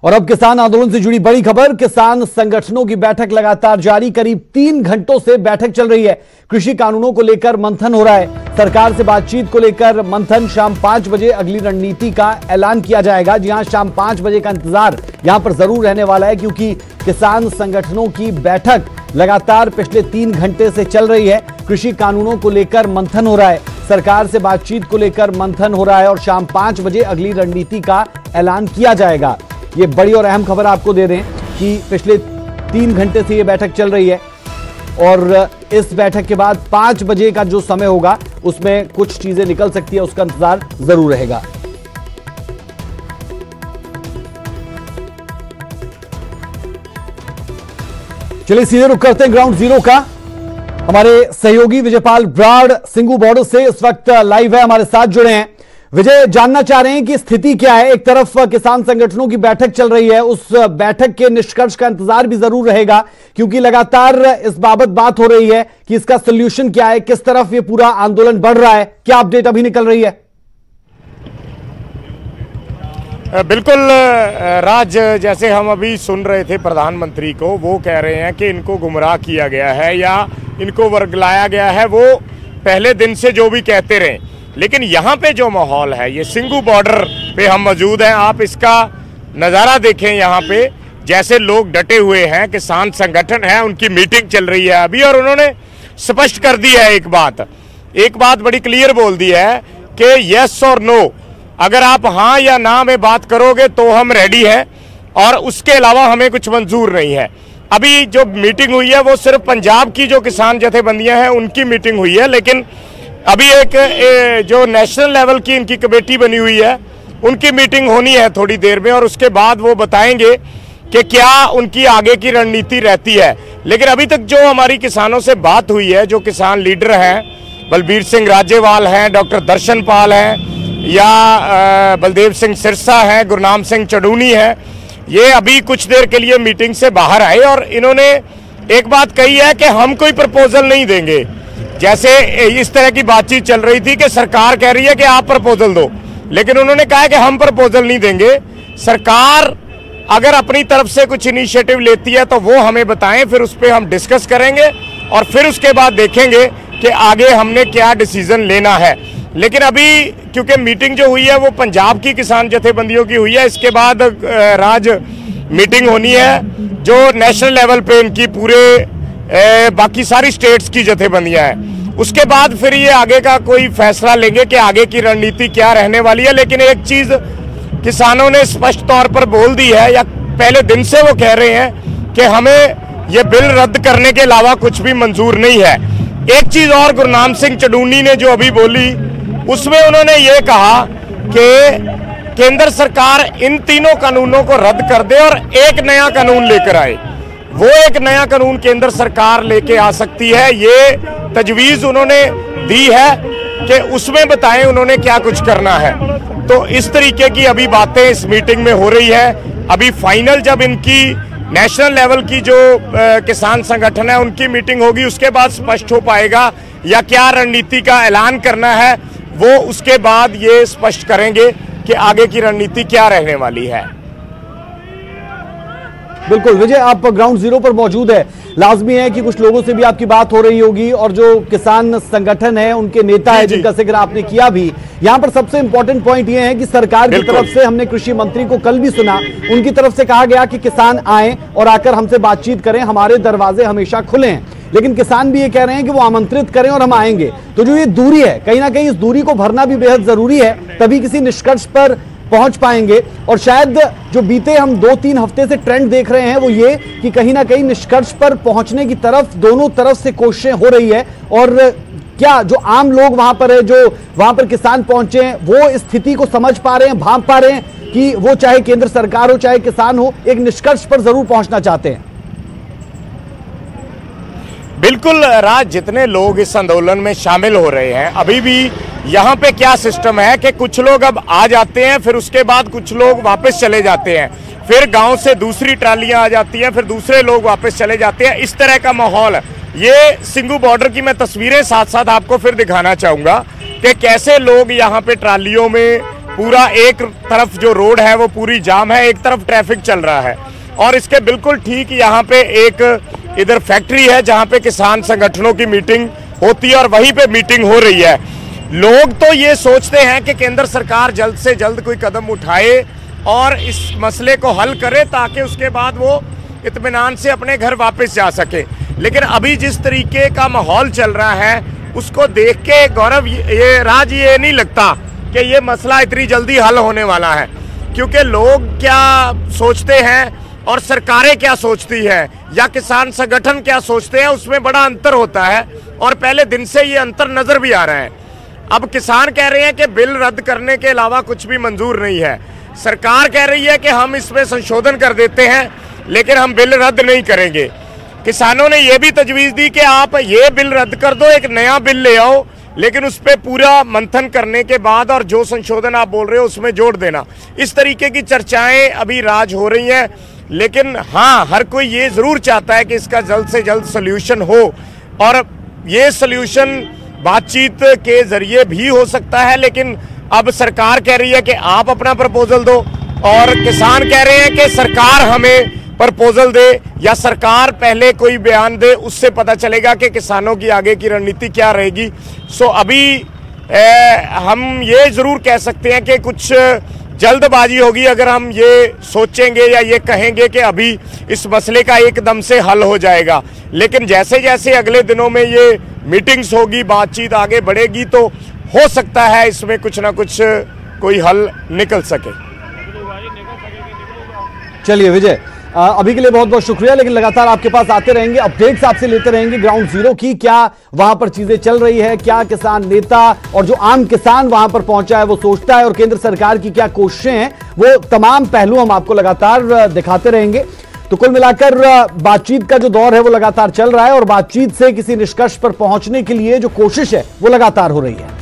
और अब किसान आंदोलन से जुड़ी बड़ी खबर। किसान संगठनों की बैठक लगातार जारी। करीब 3 घंटों से बैठक चल रही है। कृषि कानूनों को लेकर मंथन हो रहा है। सरकार से बातचीत को लेकर मंथन। शाम 5 बजे अगली रणनीति का ऐलान किया जाएगा। जी हां, शाम 5 बजे का इंतजार यहां पर जरूर रहने वाला है, क्योंकि किसान संगठनों की बैठक लगातार पिछले 3 घंटे से चल रही है। कृषि कानूनों को लेकर मंथन हो रहा है, सरकार से बातचीत को लेकर मंथन हो रहा है और शाम 5 बजे अगली रणनीति का ऐलान किया जाएगा। ये बड़ी और अहम खबर आपको दे दें कि पिछले 3 घंटे से ये बैठक चल रही है और इस बैठक के बाद 5 बजे का जो समय होगा उसमें कुछ चीजें निकल सकती है, उसका इंतजार जरूर रहेगा। चलिए सीधे रुक करते हैं ग्राउंड जीरो का। हमारे सहयोगी विजयपाल ब्राड़ सिंगू बॉर्डर से इस वक्त लाइव है, हमारे साथ जुड़े हैं। विजय, जानना चाह रहे हैं कि स्थिति क्या है। एक तरफ किसान संगठनों की बैठक चल रही है, उस बैठक के निष्कर्ष का इंतजार भी जरूर रहेगा, क्योंकि लगातार इस बाबत बात हो रही है कि इसका सोल्यूशन क्या है, किस तरफ ये पूरा आंदोलन बढ़ रहा है। क्या अपडेट अभी निकल रही है? बिल्कुल राज, जैसे हम अभी सुन रहे थे प्रधानमंत्री को, वो कह रहे हैं कि इनको गुमराह किया गया है या इनको वर्गलाया गया है। वो पहले दिन से जो भी कहते रहे, लेकिन यहाँ पे जो माहौल है, ये सिंगू बॉर्डर पे हम मौजूद हैं। आप इसका नज़ारा देखें। यहाँ पे जैसे लोग डटे हुए हैं, किसान संगठन है, उनकी मीटिंग चल रही है अभी, और उन्होंने स्पष्ट कर दी है एक बात बड़ी क्लियर बोल दी है कि यस और नो, अगर आप हाँ या ना में बात करोगे तो हम रेडी हैं, और उसके अलावा हमें कुछ मंजूर नहीं है। अभी जो मीटिंग हुई है वो सिर्फ पंजाब की जो किसान जथेबंदियां हैं उनकी मीटिंग हुई है, लेकिन अभी एक जो नेशनल लेवल की इनकी कमेटी बनी हुई है उनकी मीटिंग होनी है थोड़ी देर में, और उसके बाद वो बताएंगे कि क्या उनकी आगे की रणनीति रहती है। लेकिन अभी तक जो हमारी किसानों से बात हुई है, जो किसान लीडर हैं, बलबीर सिंह राजेवाल हैं, डॉक्टर दर्शन पाल हैं, या बलदेव सिंह सिरसा हैं, गुरनाम सिंह चडूनी हैं, ये अभी कुछ देर के लिए मीटिंग से बाहर आए और इन्होंने एक बात कही है कि हम कोई प्रपोजल नहीं देंगे। जैसे इस तरह की बातचीत चल रही थी कि सरकार कह रही है कि आप प्रपोजल दो, लेकिन उन्होंने कहा कि हम प्रपोजल नहीं देंगे। सरकार अगर अपनी तरफ से कुछ इनिशिएटिव लेती है तो वो हमें बताएं, फिर उस पर हम डिस्कस करेंगे और फिर उसके बाद देखेंगे कि आगे हमने क्या डिसीजन लेना है। लेकिन अभी क्योंकि मीटिंग जो हुई है वो पंजाब की किसान जथेबंदियों की हुई है, इसके बाद राज मीटिंग होनी है जो नेशनल लेवल पे इनकी पूरे बाकी सारी स्टेट्स की जथेबंदियां हैं। उसके बाद फिर ये आगे का कोई फैसला लेंगे कि आगे की रणनीति क्या रहने वाली है। लेकिन एक चीज किसानों ने स्पष्ट तौर पर बोल दी है, या पहले दिन से वो कह रहे हैं कि हमें ये बिल रद्द करने के अलावा कुछ भी मंजूर नहीं है। एक चीज और गुरनाम सिंह चडूनी ने जो अभी बोली, उसमें उन्होंने ये कहा कि केंद्र सरकार इन तीनों कानूनों को रद्द कर दे और एक नया कानून लेकर आए। वो एक नया कानून केंद्र सरकार लेके आ सकती है, ये तजवीज उन्होंने दी है कि उसमें बताएं उन्होंने क्या कुछ करना है। तो इस तरीके की अभी बातें इस मीटिंग में हो रही है। अभी फाइनल जब इनकी नेशनल लेवल की जो किसान संगठन है उनकी मीटिंग होगी, उसके बाद स्पष्ट हो पाएगा या क्या रणनीति का ऐलान करना है, वो उसके बाद ये स्पष्ट करेंगे कि आगे की रणनीति क्या रहने वाली है। बिल्कुल विजय, आप ग्राउंड जीरो पर मौजूद है। लाजमी है कि कुछ लोगों से भी आपकी बात हो रही होगी और जो किसान संगठन है उनके नेता है जिनका जिक्र आपने किया भी। यहाँ पर सबसे इंपॉर्टेंट पॉइंट ये है कि सरकार की तरफ से, हमने कृषि मंत्री को कल भी सुना, उनकी तरफ से कहा गया कि किसान आए और आकर हमसे बातचीत करें, हमारे दरवाजे हमेशा खुले हैं। लेकिन किसान भी ये कह रहे हैं कि वो आमंत्रित करें और हम आएंगे। तो जो ये दूरी है, कहीं ना कहीं इस दूरी को भरना भी बेहद जरूरी है, तभी किसी निष्कर्ष पर पहुंच पाएंगे। और शायद जो बीते हम 2-3 हफ्ते से ट्रेंड देख रहे हैं वो ये कि कहीं ना कहीं निष्कर्ष पर पहुंचने की तरफ दोनों तरफ से कोशिशें हो रही है। और क्या जो आम लोग वहां पर है, जो वहां पर किसान पहुंचे हैं, वो इस स्थिति को समझ पा रहे हैं, भांप पा रहे हैं कि वो चाहे केंद्र सरकार हो चाहे किसान हो, एक निष्कर्ष पर जरूर पहुंचना चाहते हैं। बिल्कुल राज, जितने लोग इस आंदोलन में शामिल हो रहे हैं, अभी भी यहाँ पे क्या सिस्टम है कि कुछ लोग अब आ जाते हैं, फिर उसके बाद कुछ लोग वापस चले जाते हैं, फिर गांव से दूसरी ट्रालियां आ जाती हैं, फिर दूसरे लोग वापस चले जाते हैं। इस तरह का माहौल है। ये सिंगू बॉर्डर की मैं तस्वीरें साथ साथ आपको फिर दिखाना चाहूंगा कि कैसे लोग यहाँ पे ट्रालियों में पूरा एक तरफ जो रोड है वो पूरी जाम है, एक तरफ ट्रैफिक चल रहा है। और इसके बिल्कुल ठीक यहाँ पे एक इधर फैक्ट्री है जहाँ पे किसान संगठनों की मीटिंग होती है और वहीं पे मीटिंग हो रही है। लोग तो ये सोचते हैं कि केंद्र सरकार जल्द से जल्द कोई कदम उठाए और इस मसले को हल करे ताकि उसके बाद वो इत्मीनान से अपने घर वापस जा सके। लेकिन अभी जिस तरीके का माहौल चल रहा है उसको देख के गौरव ये नहीं लगता कि ये मसला इतनी जल्दी हल होने वाला है, क्योंकि लोग क्या सोचते हैं और सरकारें क्या सोचती है या किसान संगठन क्या सोचते हैं उसमें बड़ा अंतर होता है और पहले दिन से ये अंतर नजर भी आ रहा है। अब किसान कह रहे हैं कि बिल रद्द करने के अलावा कुछ भी मंजूर नहीं है, सरकार कह रही है कि हम इसमें संशोधन कर देते हैं लेकिन हम बिल रद्द नहीं करेंगे। किसानों ने यह भी तजवीज़ दी कि आप ये बिल रद्द कर दो, एक नया बिल ले आओ, लेकिन उस पर पूरा मंथन करने के बाद और जो संशोधन आप बोल रहे हो उसमें जोड़ देना। इस तरीके की चर्चाएं अभी राज हो रही हैं। लेकिन हाँ, हर कोई ये ज़रूर चाहता है कि इसका जल्द से जल्द सोल्यूशन हो और ये सोल्यूशन बातचीत के जरिए भी हो सकता है। लेकिन अब सरकार कह रही है कि आप अपना प्रपोजल दो और किसान कह रहे हैं कि सरकार हमें प्रपोजल दे या सरकार पहले कोई बयान दे, उससे पता चलेगा कि किसानों की आगे की रणनीति क्या रहेगी। सो अभी हम ये ज़रूर कह सकते हैं कि कुछ जल्दबाजी होगी अगर हम ये सोचेंगे या ये कहेंगे कि अभी इस मसले का एकदम से हल हो जाएगा। लेकिन जैसे जैसे अगले दिनों में ये मीटिंग्स होगी, बातचीत आगे बढ़ेगी, तो हो सकता है इसमें कुछ ना कुछ कोई हल निकल सके। चलिए विजय, अभी के लिए बहुत बहुत शुक्रिया, लेकिन लगातार आपके पास आते रहेंगे, अपडेट्स आपसे लेते रहेंगे ग्राउंड जीरो की, क्या वहां पर चीजें चल रही है, क्या किसान नेता और जो आम किसान वहां पर पहुंचा है वो सोचता है और केंद्र सरकार की क्या कोशिशें हैं, वो तमाम पहलू हम आपको लगातार दिखाते रहेंगे। तो कुल मिलाकर बातचीत का जो दौर है वो लगातार चल रहा है और बातचीत से किसी निष्कर्ष पर पहुंचने के लिए जो कोशिश है वो लगातार हो रही है।